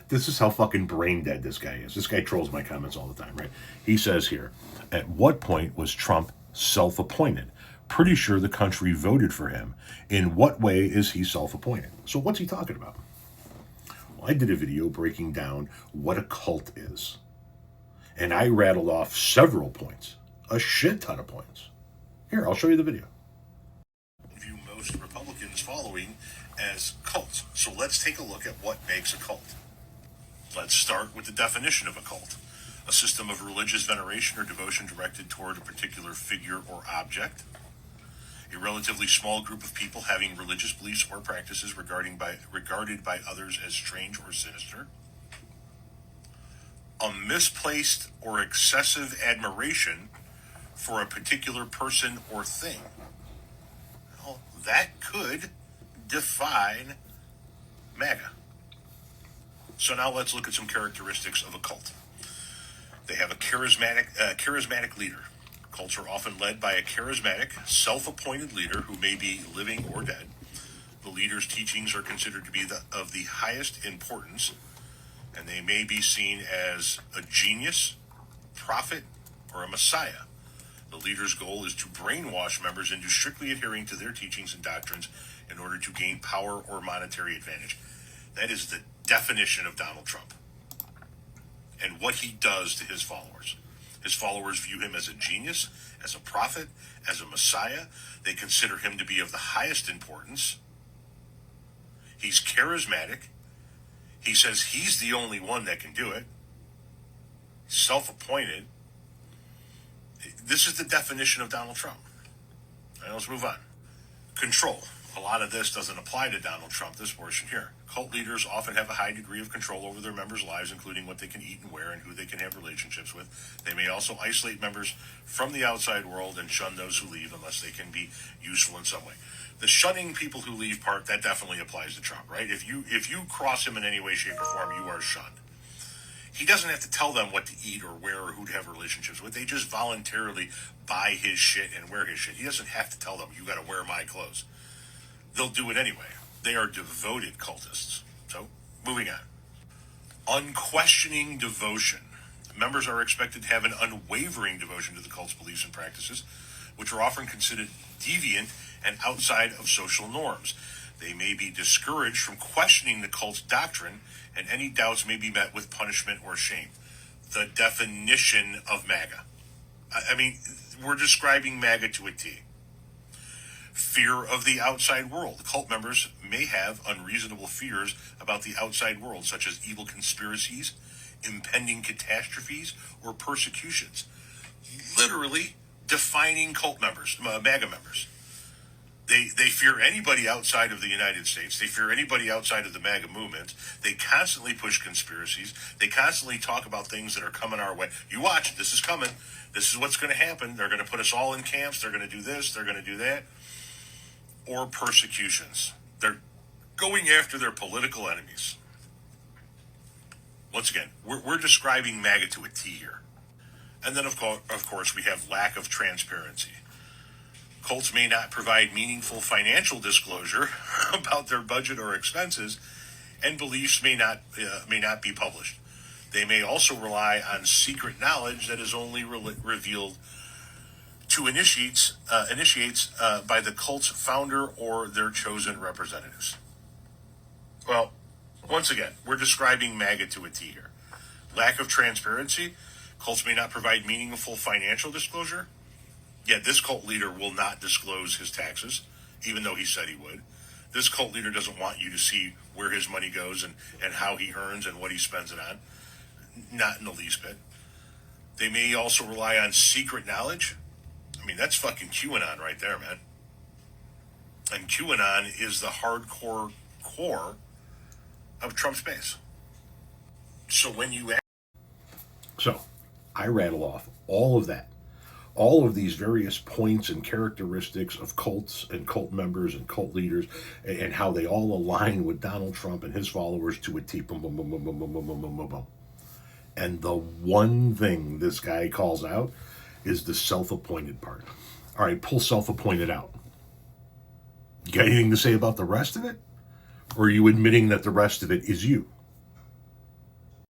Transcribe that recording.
This is how fucking brain dead this guy is. This guy trolls my comments all the time, right? He says here, at what point was Trump self-appointed? Pretty sure the country voted for him. In what way is he self-appointed? So what's he talking about? Well, I did a video breaking down what a cult is. And I rattled off several points, a shit ton of points. Here, I'll show you the video. View most Republicans following as cults. So let's take a look at what makes a cult. Let's start with the definition of a cult. A system of religious veneration or devotion directed toward a particular figure or object. A relatively small group of people having religious beliefs or practices regarded by others as strange or sinister. A misplaced or excessive admiration for a particular person or thing. Well, that could define MAGA. So now let's look at some characteristics of a cult. They have a charismatic leader. Cults are often led by a charismatic, self-appointed leader who may be living or dead. The leader's teachings are considered to be of the highest importance, and they may be seen as a genius, prophet, or a messiah. The leader's goal is to brainwash members into strictly adhering to their teachings and doctrines in order to gain power or monetary advantage. That is the definition of Donald Trump and what he does to his followers. His followers view him as a genius, as a prophet, as a messiah. They consider him to be of the highest importance. He's charismatic. He says he's the only one that can do it. Self-appointed. This is the definition of Donald Trump. All right, let's move on. Control. A lot of this doesn't apply to Donald Trump, this portion here. Cult leaders often have a high degree of control over their members' lives, including what they can eat and wear and who they can have relationships with. They may also isolate members from the outside world and shun those who leave unless they can be useful in some way. The shunning people who leave part, that definitely applies to Trump, right? If you cross him in any way, shape, or form, you are shunned. He doesn't have to tell them what to eat or wear or who to have relationships with. They just voluntarily buy his shit and wear his shit. He doesn't have to tell them, you got to wear my clothes. They'll do it anyway. They are devoted cultists. So, moving on. Unquestioning devotion. Members are expected to have an unwavering devotion to the cult's beliefs and practices, which are often considered deviant and outside of social norms. They may be discouraged from questioning the cult's doctrine, and any doubts may be met with punishment or shame. The definition of MAGA. I mean, we're describing MAGA to a T. Fear of the outside world. Cult members may have unreasonable fears about the outside world, such as evil conspiracies, impending catastrophes, or persecutions. Literally defining cult members, MAGA members. They fear anybody outside of the United States. They fear anybody outside of the MAGA movement. They constantly push conspiracies. They constantly talk about things that are coming our way. You watch, this is coming. This is what's going to happen. They're going to put us all in camps. They're going to do this. They're going to do that. Or persecutions. They're going after their political enemies. Once again, we're describing MAGA to a T here. And then, of course, we have lack of transparency. Cults may not provide meaningful financial disclosure about their budget or expenses, and beliefs may not be published. They may also rely on secret knowledge that is only revealed to initiates by the cult's founder or their chosen representatives. Well, once again, we're describing MAGA to a T here. Lack of transparency. Cults may not provide meaningful financial disclosure. Yeah, this cult leader will not disclose his taxes, even though he said he would. This cult leader doesn't want you to see where his money goes and how he earns and what he spends it on. Not in the least bit. They may also rely on secret knowledge. I mean, that's fucking QAnon right there, man. And QAnon is the hardcore core of Trump's base. So when you... So, I rattle off all of that. All of these various points and characteristics of cults and cult members and cult leaders and how they all align with Donald Trump and his followers to a T. Boom, boom, boom, boom, boom, boom, boom, boom, boom, boom. And the one thing this guy calls out is the self-appointed part. All right, pull self-appointed out. You got anything to say about the rest of it? Or are you admitting that the rest of it is you?